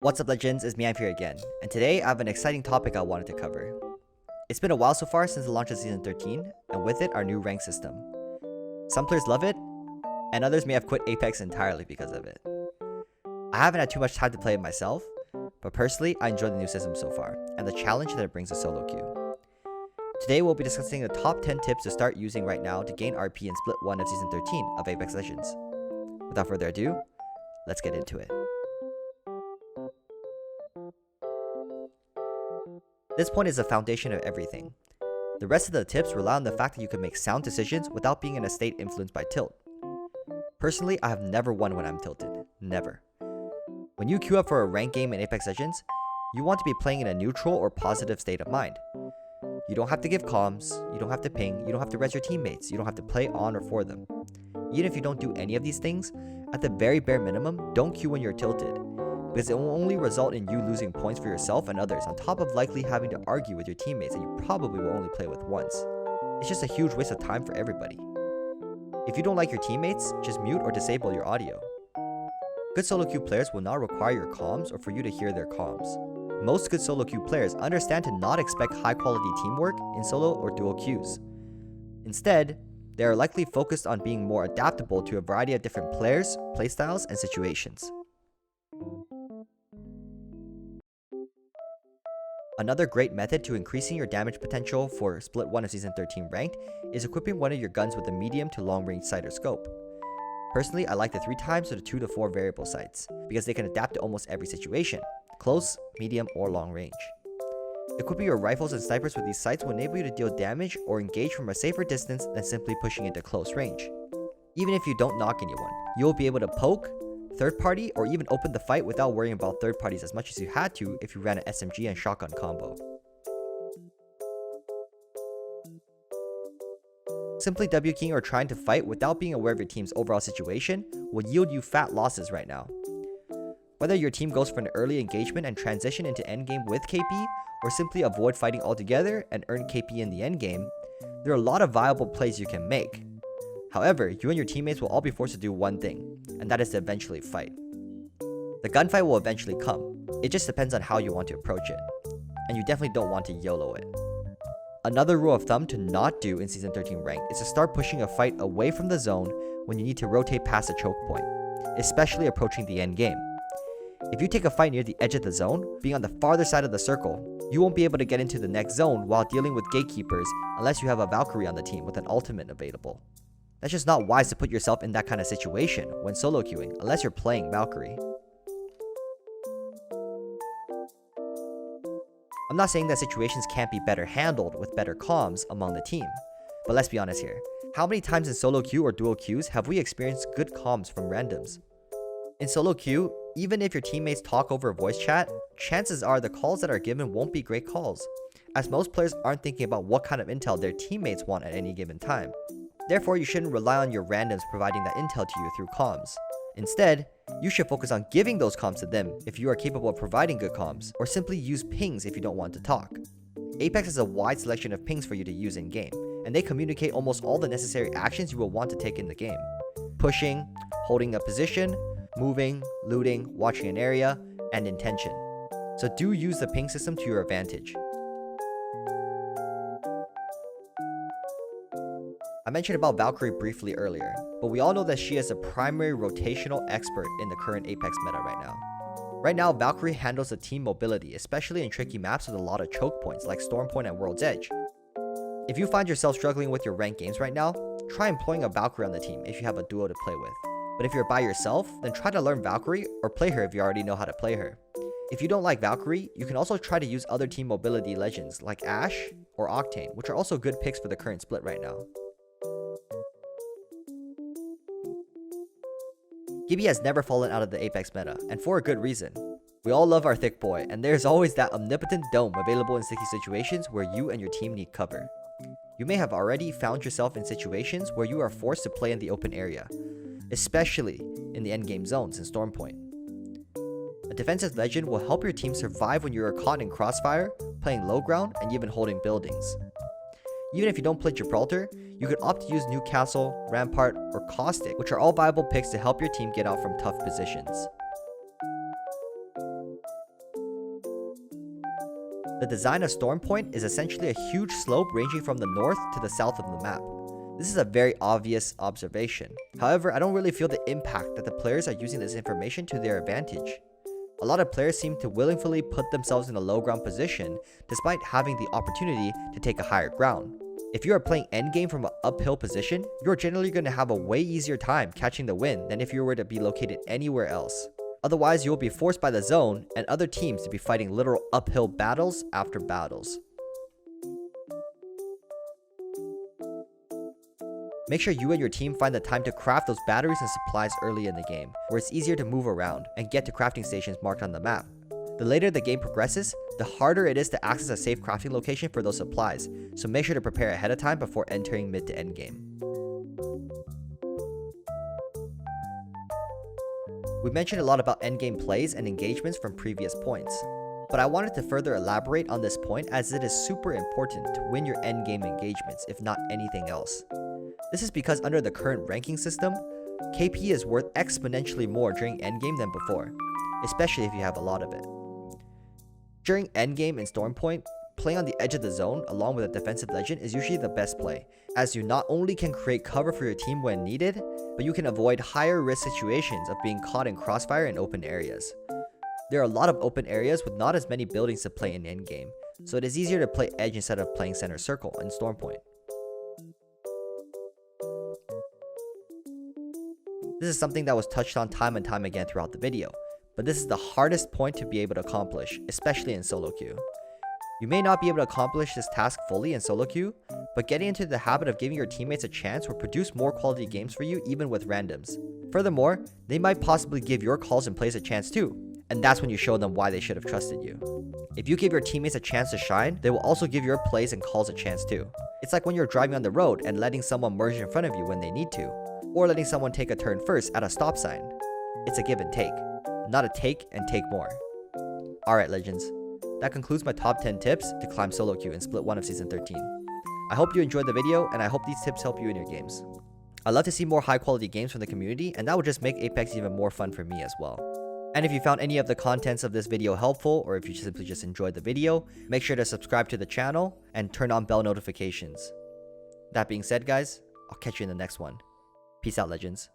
What's up, legends? It's me, I'm here again, and today I have an exciting topic I wanted to cover. It's been a while so far since the launch of Season 13, and with it, our new rank system. Some players love it, and others may have quit Apex entirely because of it. I haven't had too much time to play it myself, but personally, I enjoy the new system so far, and the challenge that it brings to solo queue. Today, we'll be discussing the top 10 tips to start using right now to gain RP in Split 1 of Season 13 of Apex Legends. Without further ado, let's get into it. This point is the foundation of everything. The rest of the tips rely on the fact that you can make sound decisions without being in a state influenced by tilt. Personally, I have never won when I'm tilted. Never. When you queue up for a ranked game in Apex Legends, you want to be playing in a neutral or positive state of mind. You don't have to give comms, you don't have to ping, you don't have to res your teammates, you don't have to play on or for them. Even if you don't do any of these things, at the very bare minimum, don't queue when you're tilted, because it will only result in you losing points for yourself and others, on top of likely having to argue with your teammates that you probably will only play with once. It's just a huge waste of time for everybody. If you don't like your teammates, just mute or disable your audio. Good solo queue players will not require your comms or for you to hear their comms. Most good solo queue players understand to not expect high quality teamwork in solo or duo queues. Instead, they are likely focused on being more adaptable to a variety of different players, playstyles, and situations. Another great method to increasing your damage potential for Split 1 of Season 13 ranked is equipping one of your guns with a medium to long range sight or scope. Personally, I like the 3 times or the 2 to 4 variable sights, because they can adapt to almost every situation, close, medium, or long range. Equipping your rifles and snipers with these sights will enable you to deal damage or engage from a safer distance than simply pushing into close range. Even if you don't knock anyone, you will be able to poke, third party, or even open the fight without worrying about third parties as much as you had to if you ran an SMG and shotgun combo. Simply W-keying or trying to fight without being aware of your team's overall situation will yield you fat losses right now. Whether your team goes for an early engagement and transition into endgame with KP, or simply avoid fighting altogether and earn KP in the endgame, there are a lot of viable plays you can make. However, you and your teammates will all be forced to do one thing, and that is to eventually fight. The gunfight will eventually come, it just depends on how you want to approach it, and you definitely don't want to YOLO it. Another rule of thumb to not do in Season 13 ranked is to start pushing a fight away from the zone when you need to rotate past a choke point, especially approaching the end game. If you take a fight near the edge of the zone, being on the farther side of the circle, you won't be able to get into the next zone while dealing with gatekeepers unless you have a Valkyrie on the team with an ultimate available. That's just not wise to put yourself in that kind of situation when solo queuing unless you're playing Valkyrie. I'm not saying that situations can't be better handled with better comms among the team, but let's be honest here. How many times in solo queue or duo queues have we experienced good comms from randoms? In solo queue, even if your teammates talk over a voice chat, chances are the calls that are given won't be great calls, as most players aren't thinking about what kind of intel their teammates want at any given time. Therefore, you shouldn't rely on your randoms providing that intel to you through comms. Instead, you should focus on giving those comms to them if you are capable of providing good comms, or simply use pings if you don't want to talk. Apex has a wide selection of pings for you to use in game, and they communicate almost all the necessary actions you will want to take in the game. Pushing, holding a position, moving, looting, watching an area, and intention. So do use the ping system to your advantage. I mentioned about Valkyrie briefly earlier, but we all know that she is a primary rotational expert in the current Apex meta right now. Right now, Valkyrie handles the team mobility, especially in tricky maps with a lot of choke points like Storm Point and World's Edge. If you find yourself struggling with your ranked games right now, try employing a Valkyrie on the team if you have a duo to play with. But if you're by yourself, then try to learn Valkyrie or play her if you already know how to play her. If you don't like Valkyrie, you can also try to use other team mobility legends like Ashe or Octane, which are also good picks for the current split right now. Gibby has never fallen out of the Apex meta, and for a good reason. We all love our thick boy, and there's always that omnipotent dome available in sticky situations where you and your team need cover. You may have already found yourself in situations where you are forced to play in the open area, especially in the endgame zones in Storm Point. A defensive legend will help your team survive when you are caught in crossfire, playing low ground, and even holding buildings. Even if you don't play Gibraltar, you could opt to use Newcastle, Rampart, or Caustic, which are all viable picks to help your team get out from tough positions. The design of Storm Point is essentially a huge slope ranging from the north to the south of the map. This is a very obvious observation. However, I don't really feel the impact that the players are using this information to their advantage. A lot of players seem to willingly put themselves in a low ground position despite having the opportunity to take a higher ground. If you are playing endgame from an uphill position, you're generally going to have a way easier time catching the win than if you were to be located anywhere else. Otherwise, you will be forced by the zone and other teams to be fighting literal uphill battles after battles. Make sure you and your team find the time to craft those batteries and supplies early in the game, where it's easier to move around and get to crafting stations marked on the map. The later the game progresses, the harder it is to access a safe crafting location for those supplies, so make sure to prepare ahead of time before entering mid to end game. We mentioned a lot about endgame plays and engagements from previous points, but I wanted to further elaborate on this point as it is super important to win your endgame engagements, if not anything else. This is because under the current ranking system, KP is worth exponentially more during endgame than before, especially if you have a lot of it. During endgame in Storm Point, playing on the edge of the zone along with a defensive legend is usually the best play, as you not only can create cover for your team when needed, but you can avoid higher risk situations of being caught in crossfire in open areas. There are a lot of open areas with not as many buildings to play in endgame, so it is easier to play edge instead of playing center circle in Storm Point. This is something that was touched on time and time again throughout the video, but this is the hardest point to be able to accomplish, especially in solo queue. You may not be able to accomplish this task fully in solo queue, but getting into the habit of giving your teammates a chance will produce more quality games for you even with randoms. Furthermore, they might possibly give your calls and plays a chance too, and that's when you show them why they should have trusted you. If you give your teammates a chance to shine, they will also give your plays and calls a chance too. It's like when you're driving on the road and letting someone merge in front of you when they need to, or letting someone take a turn first at a stop sign. It's a give and take, not a take and take more. Alright legends, that concludes my top 10 tips to climb solo queue in Split 1 of Season 13. I hope you enjoyed the video and I hope these tips help you in your games. I'd love to see more high quality games from the community, and that would just make Apex even more fun for me as well. And if you found any of the contents of this video helpful, or if you simply just enjoyed the video, make sure to subscribe to the channel and turn on bell notifications. That being said guys, I'll catch you in the next one. Peace out legends.